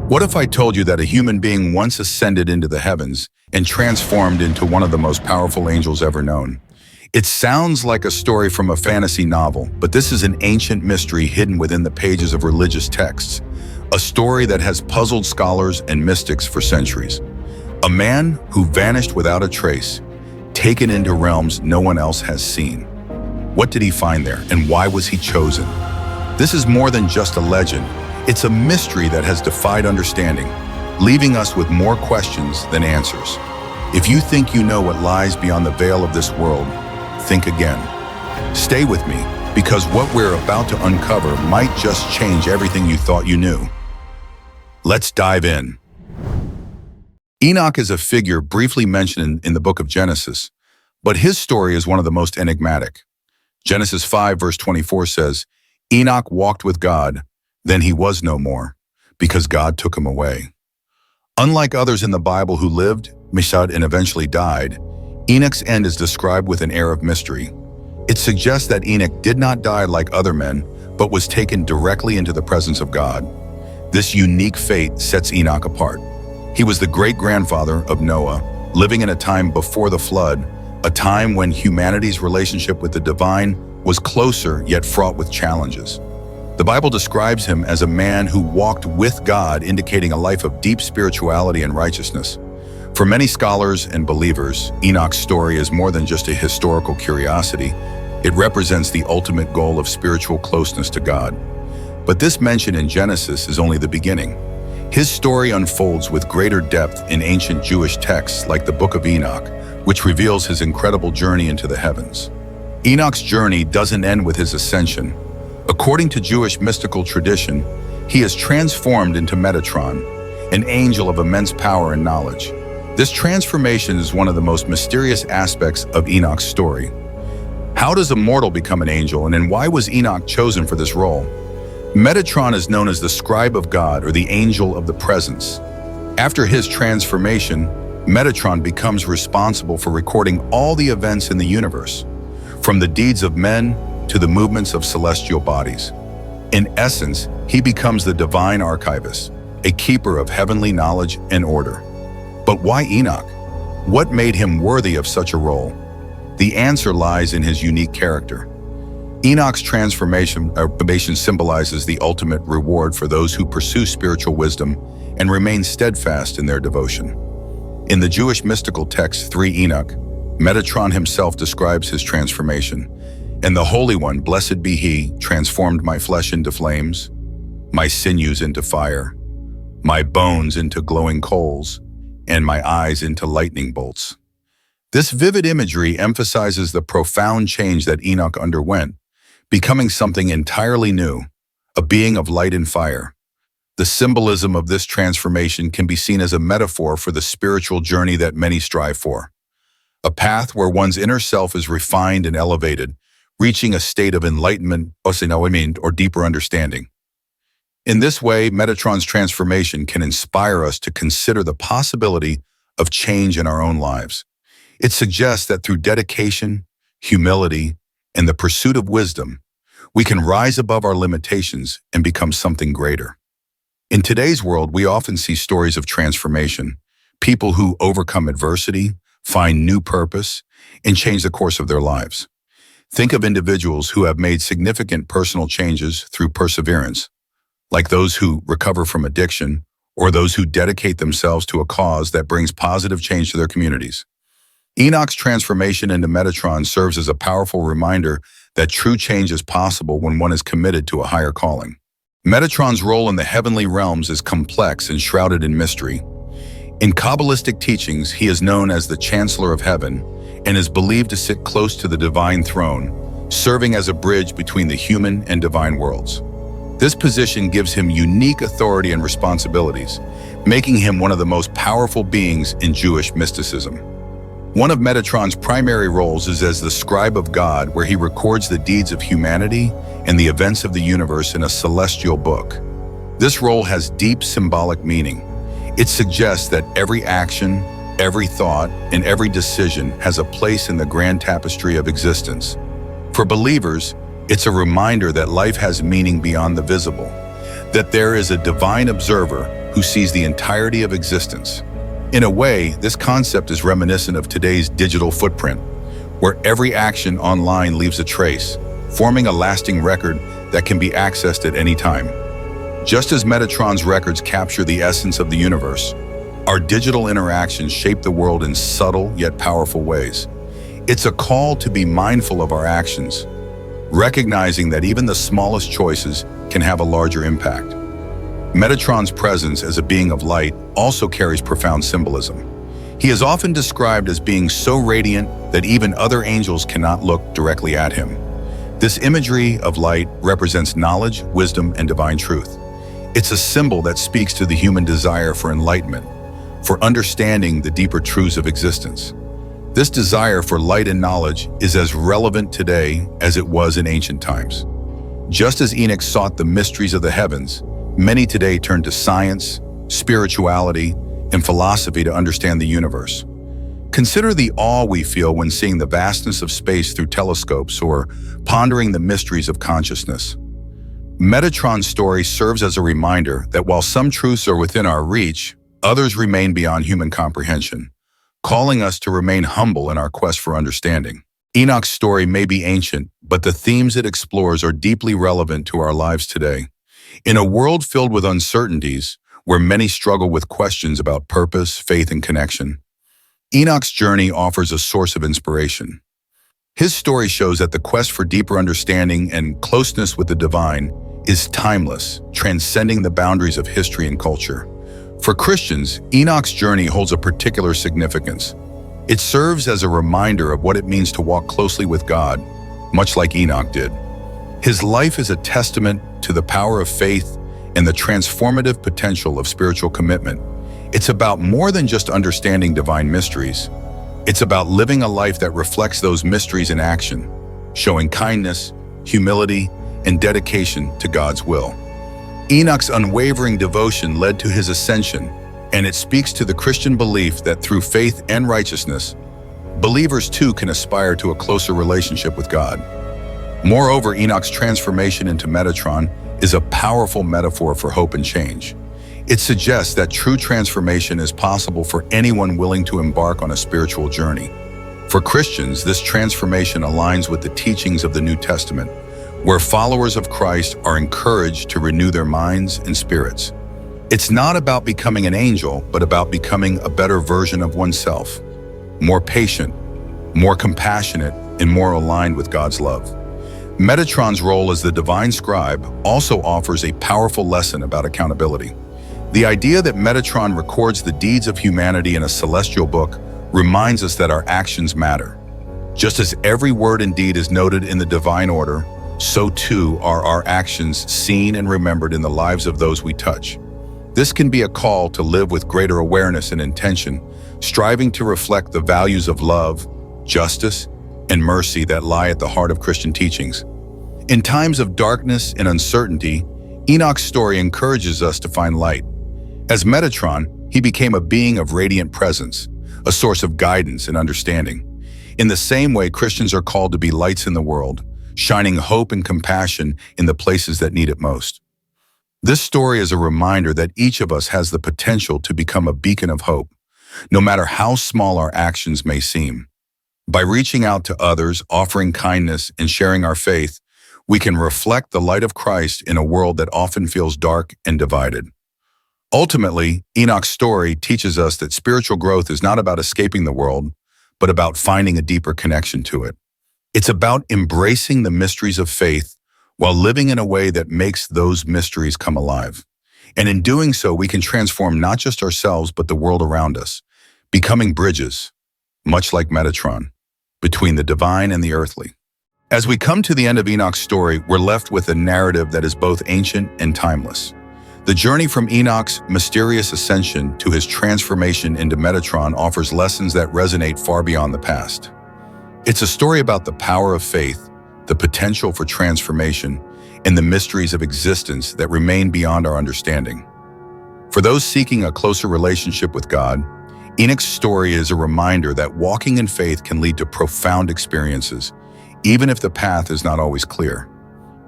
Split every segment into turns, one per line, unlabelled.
What if I told you that a human being once ascended into the heavens and transformed into one of the most powerful angels ever known? It sounds like a story from a fantasy novel, but this is an ancient mystery hidden within the pages of religious texts, a story that has puzzled scholars and mystics for centuries. A man who vanished without a trace, taken into realms no one else has seen. What did he find there, and why was he chosen? This is more than just a legend. It's a mystery that has defied understanding, leaving us with more questions than answers. If you think you know what lies beyond the veil of this world, think again. Stay with me, because what we're about to uncover might just change everything you thought you knew. Let's dive in. Enoch is a figure briefly mentioned in the book of Genesis, but his story is one of the most enigmatic. Genesis 5 verse 24 says, "Enoch walked with God, then he was no more, because God took him away." Unlike others in the Bible who lived, mishad, and eventually died, Enoch's end is described with an air of mystery. It suggests that Enoch did not die like other men, but was taken directly into the presence of God. This unique fate sets Enoch apart. He was the great-grandfather of Noah, living in a time before the flood, a time when humanity's relationship with the divine was closer yet fraught with challenges. The Bible describes him as a man who walked with God, indicating a life of deep spirituality and righteousness. For many scholars and believers, Enoch's story is more than just a historical curiosity. It represents the ultimate goal of spiritual closeness to God. But this mention in Genesis is only the beginning. His story unfolds with greater depth in ancient Jewish texts like the Book of Enoch, which reveals his incredible journey into the heavens. Enoch's journey doesn't end with his ascension. According to Jewish mystical tradition, he is transformed into Metatron, an angel of immense power and knowledge. This transformation is one of the most mysterious aspects of Enoch's story. How does a mortal become an angel, and then why was Enoch chosen for this role? Metatron is known as the scribe of God, or the angel of the presence. After his transformation, Metatron becomes responsible for recording all the events in the universe, from the deeds of men to the movements of celestial bodies. In essence, he becomes the divine archivist, a keeper of heavenly knowledge and order. But why Enoch? What made him worthy of such a role? The answer lies in his unique character. Enoch's transformation symbolizes the ultimate reward for those who pursue spiritual wisdom and remain steadfast in their devotion. In the Jewish mystical text 3 Enoch, Metatron himself describes his transformation. "And the Holy One, blessed be he, transformed my flesh into flames, my sinews into fire, my bones into glowing coals, and my eyes into lightning bolts." This vivid imagery emphasizes the profound change that Enoch underwent, becoming something entirely new, a being of light and fire. The symbolism of this transformation can be seen as a metaphor for the spiritual journey that many strive for, a path where one's inner self is refined and elevated, reaching a state of enlightenment, or deeper understanding. In this way, Metatron's transformation can inspire us to consider the possibility of change in our own lives. It suggests that through dedication, humility, and the pursuit of wisdom, we can rise above our limitations and become something greater. In today's world, we often see stories of transformation, people who overcome adversity, find new purpose, and change the course of their lives. Think of individuals who have made significant personal changes through perseverance, like those who recover from addiction or those who dedicate themselves to a cause that brings positive change to their communities. Enoch's transformation into Metatron serves as a powerful reminder that true change is possible when one is committed to a higher calling. Metatron's role in the heavenly realms is complex and shrouded in mystery. In Kabbalistic teachings, he is known as the Chancellor of Heaven and is believed to sit close to the divine throne, serving as a bridge between the human and divine worlds. This position gives him unique authority and responsibilities, making him one of the most powerful beings in Jewish mysticism. One of Metatron's primary roles is as the scribe of God, where he records the deeds of humanity and the events of the universe in a celestial book. This role has deep symbolic meaning. It suggests that every action, every thought, and every decision has a place in the grand tapestry of existence. For believers, it's a reminder that life has meaning beyond the visible, that there is a divine observer who sees the entirety of existence. In a way, this concept is reminiscent of today's digital footprint, where every action online leaves a trace, forming a lasting record that can be accessed at any time. Just as Metatron's records capture the essence of the universe, our digital interactions shape the world in subtle yet powerful ways. It's a call to be mindful of our actions, recognizing that even the smallest choices can have a larger impact. Metatron's presence as a being of light also carries profound symbolism. He is often described as being so radiant that even other angels cannot look directly at him. This imagery of light represents knowledge, wisdom, and divine truth. It's a symbol that speaks to the human desire for enlightenment, for understanding the deeper truths of existence. This desire for light and knowledge is as relevant today as it was in ancient times. Just as Enoch sought the mysteries of the heavens, many today turn to science, spirituality, and philosophy to understand the universe. Consider the awe we feel when seeing the vastness of space through telescopes or pondering the mysteries of consciousness. Metatron's story serves as a reminder that while some truths are within our reach, others remain beyond human comprehension, calling us to remain humble in our quest for understanding. Enoch's story may be ancient, but the themes it explores are deeply relevant to our lives today. In a world filled with uncertainties, where many struggle with questions about purpose, faith, and connection, Enoch's journey offers a source of inspiration. His story shows that the quest for deeper understanding and closeness with the divine is timeless, transcending the boundaries of history and culture. For Christians, Enoch's journey holds a particular significance. It serves as a reminder of what it means to walk closely with God, much like Enoch did. His life is a testament to the power of faith and the transformative potential of spiritual commitment. It's about more than just understanding divine mysteries. It's about living a life that reflects those mysteries in action, showing kindness, humility, and dedication to God's will. Enoch's unwavering devotion led to his ascension, and it speaks to the Christian belief that through faith and righteousness, believers too can aspire to a closer relationship with God. Moreover, Enoch's transformation into Metatron is a powerful metaphor for hope and change. It suggests that true transformation is possible for anyone willing to embark on a spiritual journey. For Christians, this transformation aligns with the teachings of the New Testament, where followers of Christ are encouraged to renew their minds and spirits. It's not about becoming an angel, but about becoming a better version of oneself, more patient, more compassionate, and more aligned with God's love. Metatron's role as the divine scribe also offers a powerful lesson about accountability. The idea that Metatron records the deeds of humanity in a celestial book reminds us that our actions matter. Just as every word and deed is noted in the divine order, so too are our actions seen and remembered in the lives of those we touch. This can be a call to live with greater awareness and intention, striving to reflect the values of love, justice, and mercy that lie at the heart of Christian teachings. In times of darkness and uncertainty, Enoch's story encourages us to find light. As Metatron, he became a being of radiant presence, a source of guidance and understanding. In the same way, Christians are called to be lights in the world, shining hope and compassion in the places that need it most. This story is a reminder that each of us has the potential to become a beacon of hope, no matter how small our actions may seem. By reaching out to others, offering kindness, and sharing our faith, we can reflect the light of Christ in a world that often feels dark and divided. Ultimately, Enoch's story teaches us that spiritual growth is not about escaping the world, but about finding a deeper connection to it. It's about embracing the mysteries of faith while living in a way that makes those mysteries come alive. And in doing so, we can transform not just ourselves, but the world around us, becoming bridges, much like Metatron, between the divine and the earthly. As we come to the end of Enoch's story, we're left with a narrative that is both ancient and timeless. The journey from Enoch's mysterious ascension to his transformation into Metatron offers lessons that resonate far beyond the past. It's a story about the power of faith, the potential for transformation, and the mysteries of existence that remain beyond our understanding. For those seeking a closer relationship with God, Enoch's story is a reminder that walking in faith can lead to profound experiences, even if the path is not always clear.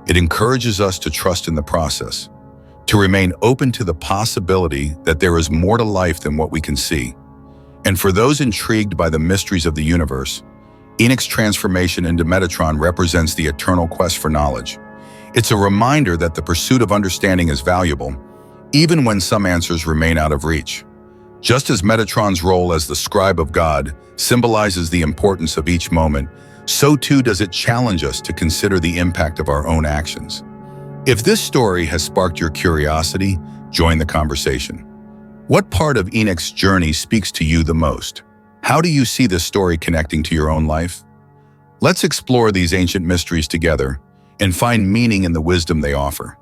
It encourages us to trust in the process, to remain open to the possibility that there is more to life than what we can see. And for those intrigued by the mysteries of the universe, Enoch's transformation into Metatron represents the eternal quest for knowledge. It's a reminder that the pursuit of understanding is valuable, even when some answers remain out of reach. Just as Metatron's role as the scribe of God symbolizes the importance of each moment, so too does it challenge us to consider the impact of our own actions. If this story has sparked your curiosity, join the conversation. What part of Enoch's journey speaks to you the most? How do you see this story connecting to your own life? Let's explore these ancient mysteries together and find meaning in the wisdom they offer.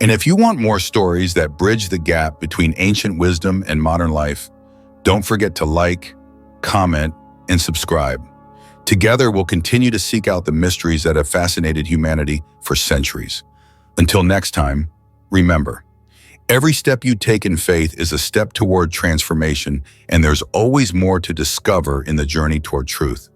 And if you want more stories that bridge the gap between ancient wisdom and modern life, don't forget to like, comment, and subscribe. Together, we'll continue to seek out the mysteries that have fascinated humanity for centuries. Until next time, remember, every step you take in faith is a step toward transformation, and there's always more to discover in the journey toward truth.